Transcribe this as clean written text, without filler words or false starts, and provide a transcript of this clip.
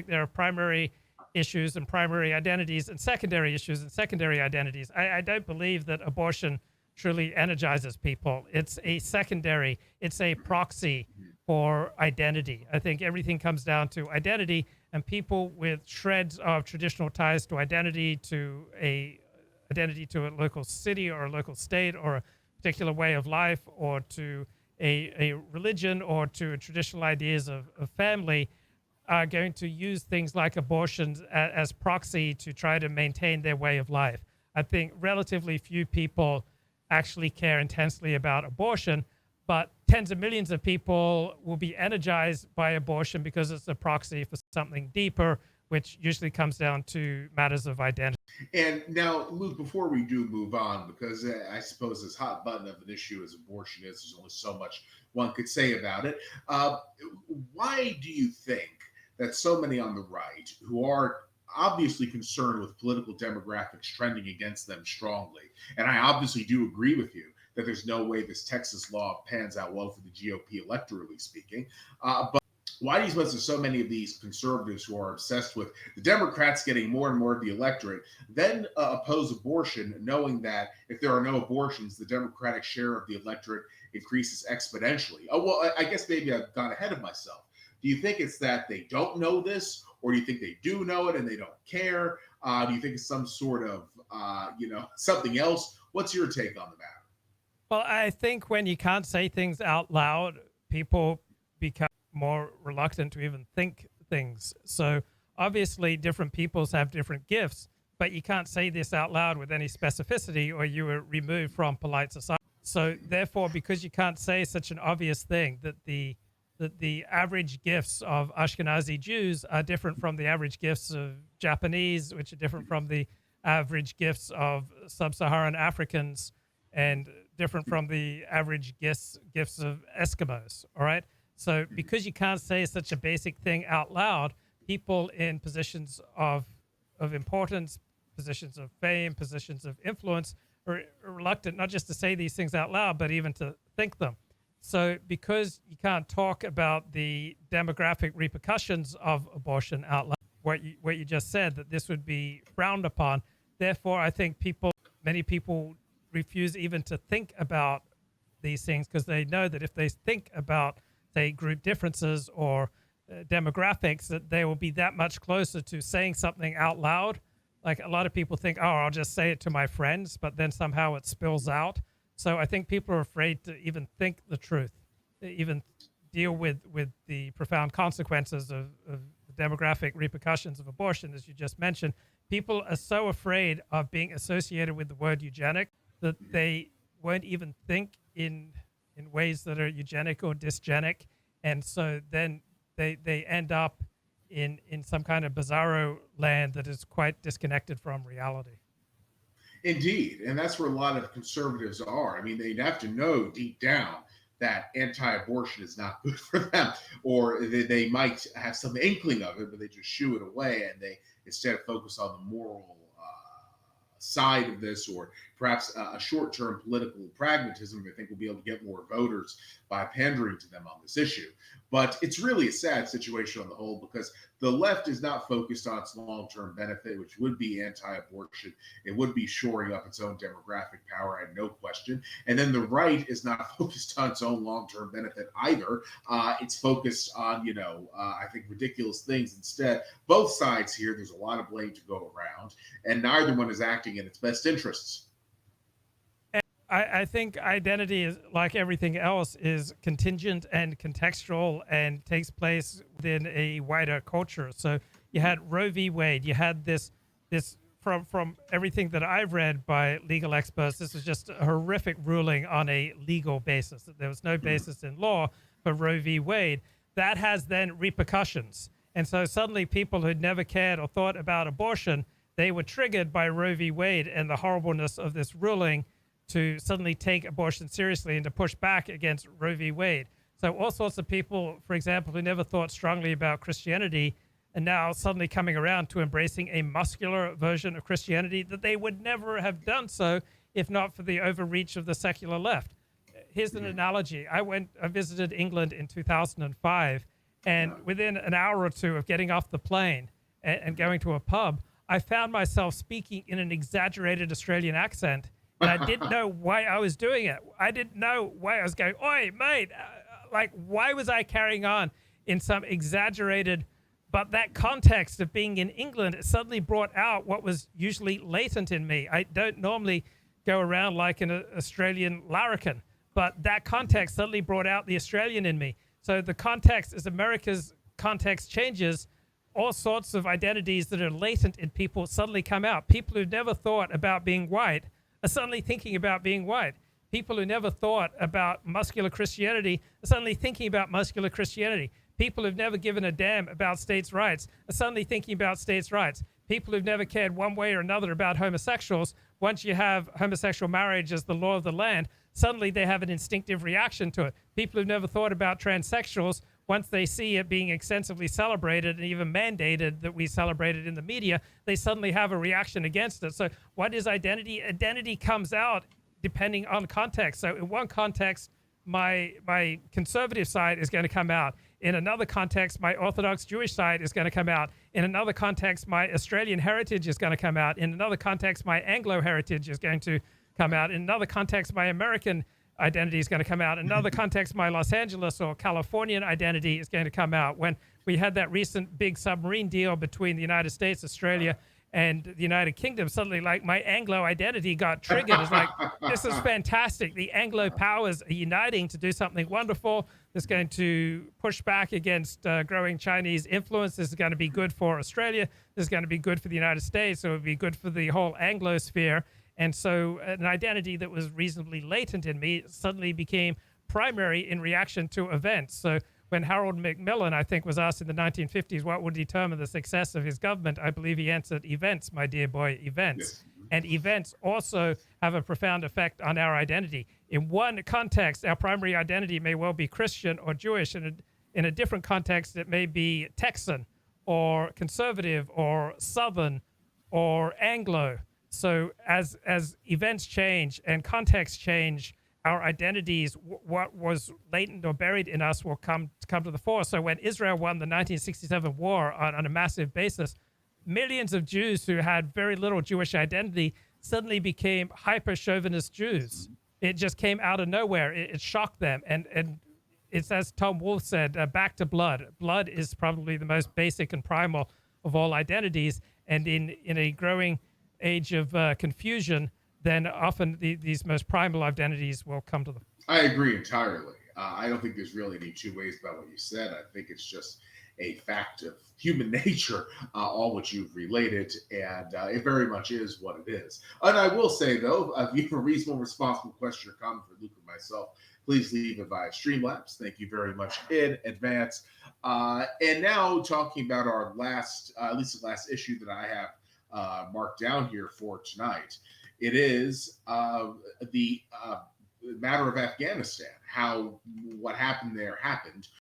there are primary issues and primary identities and secondary issues and secondary identities. I don't believe that abortion truly energizes people. It's a secondary, it's a proxy for identity. I think everything comes down to identity, and people with shreds of traditional ties to identity, to a local city or a local state or a particular way of life, or to a religion, or to traditional ideas of family, are going to use things like abortions as proxy to try to maintain their way of life. I think relatively few people actually care intensely about abortion, but tens of millions of people will be energized by abortion because it's a proxy for something deeper, which usually comes down to matters of identity. And now, Luke, before we do move on, because I suppose as hot button of an issue as abortion is, there's only so much one could say about it. Uh, why do you think that so many on the right, who are obviously concerned with political demographics trending against them strongly, and I obviously do agree with you that there's no way this Texas law pans out well for the GOP electorally speaking, but why do you suppose there's so many of these conservatives who are obsessed with the Democrats getting more and more of the electorate, then oppose abortion, knowing that if there are no abortions, the Democratic share of the electorate increases exponentially? Oh, well, I guess maybe I've gone ahead of myself. Do you think it's that they don't know this, or do you think they do know it and they don't care? Do you think it's some sort of, something else? What's your take on the matter? Well, I think when you can't say things out loud, people become more reluctant to even think things. So obviously, different peoples have different gifts, but you can't say this out loud with any specificity, or you are removed from polite society. So therefore, because you can't say such an obvious thing, that the average gifts of Ashkenazi Jews are different from the average gifts of Japanese, which are different from the average gifts of sub-Saharan Africans, and different from the average gifts of Eskimos. All right. So because you can't say such a basic thing out loud, people in positions of importance, positions of fame, positions of influence are reluctant not just to say these things out loud, but even to think them. So because you can't talk about the demographic repercussions of abortion out loud, what you just said, that this would be frowned upon, therefore I think many people refuse even to think about these things, because they know that if they think about, say, group differences or demographics, that they will be that much closer to saying something out loud. Like a lot of people think, oh, I'll just say it to my friends, but then somehow it spills out. So I think people are afraid to even think the truth, to even deal with the profound consequences of the demographic repercussions of abortion, as you just mentioned. People are so afraid of being associated with the word eugenic that they won't even think in ways that are eugenic or dysgenic. And so then they end up in some kind of bizarro land that is quite disconnected from reality. Indeed. And that's where a lot of conservatives are. I mean, they'd have to know deep down that anti abortion is not good for them, or they might have some inkling of it, but they just shoo it away and they instead focus on the moral side of this, or perhaps a short term political pragmatism. They think we'll be able to get more voters by pandering to them on this issue. But it's really a sad situation on the whole, because the left is not focused on its long term benefit, which would be anti abortion. It would be shoring up its own demographic power, I had no question. And then the right is not focused on its own long term benefit either. It's focused on, I think ridiculous things instead. Both sides here, there's a lot of blame to go around, and neither one is acting in its best interests. I think identity is, like everything else, is contingent and contextual and takes place within a wider culture. So you had Roe v. Wade. You had this from everything that I've read by legal experts. This was just a horrific ruling on a legal basis. There was no basis in law for Roe v. Wade. That has then repercussions. And so suddenly people who'd never cared or thought about abortion, they were triggered by Roe v. Wade and the horribleness of this ruling to suddenly take abortion seriously and to push back against Roe v. Wade. So all sorts of people, for example, who never thought strongly about Christianity are now suddenly coming around to embracing a muscular version of Christianity that they would never have done so if not for the overreach of the secular left. Here's an analogy. I visited England in 2005, And Yeah. within an hour or two of getting off the plane and going to a pub, I found myself speaking in an exaggerated Australian accent, and I didn't know why I was doing it. I didn't know why I was going, "Oi, mate!" Like, why was I carrying on in some exaggerated? But that context of being in England, it suddenly brought out what was usually latent in me. I don't normally go around like an Australian larrikin, but that context suddenly brought out the Australian in me. So the context, as America's context changes, all sorts of identities that are latent in people suddenly come out. People who never thought about being white are suddenly thinking about being white. People who never thought about muscular Christianity are suddenly thinking about muscular Christianity. People who've never given a damn about states' rights are suddenly thinking about states' rights. People who've never cared one way or another about homosexuals, once you have homosexual marriage as the law of the land, suddenly they have an instinctive reaction to it. People who've never thought about transsexuals, once they see it being extensively celebrated and even mandated that we celebrate it in the media, they suddenly have a reaction against it. So what is identity? Identity comes out depending on context. So in one context, my conservative side is going to come out. In another context, my Orthodox Jewish side is going to come out. In another context, my Australian heritage is going to come out. In another context, my Anglo heritage is going to come out. In another context, my American identity is going to come out. In another context, my Los Angeles or Californian identity is going to come out. When we had that recent big submarine deal between the United States, Australia, and the United Kingdom, suddenly like my Anglo identity got triggered. It's like, this is fantastic. The Anglo powers are uniting to do something wonderful that's going to push back against growing Chinese influence. This is going to be good for Australia. This is going to be good for the United States. So it would be good for the whole Anglosphere. And so an identity that was reasonably latent in me suddenly became primary in reaction to events. So when Harold Macmillan, I think, was asked in the 1950s what would determine the success of his government, I believe he answered events, my dear boy, events. Yes. And events also have a profound effect on our identity. In one context, our primary identity may well be Christian or Jewish. And in a different context, it may be Texan or conservative or Southern or Anglo. So as events change and contexts change, our identities, what was latent or buried in us, will come to the fore. So when Israel won the 1967 war on a massive basis, millions of Jews who had very little Jewish identity suddenly became hyper-chauvinist Jews. It just came out of nowhere. It shocked them. And it's, as Tom Wolfe said, back to blood. Blood is probably the most basic and primal of all identities. And in a growing age of confusion, then often these most primal identities will come to the. I agree entirely. I don't think there's really any two ways about what you said. I think it's just a fact of human nature, all what you've related, and it very much is what it is. And I will say, though, if you have a reasonable, responsible question or comment for Luke or myself, please leave it via Streamlabs. Thank you very much in advance. And now talking about our last, at least the last issue that I have marked down here for tonight. It is the matter of Afghanistan, how what happened there happened.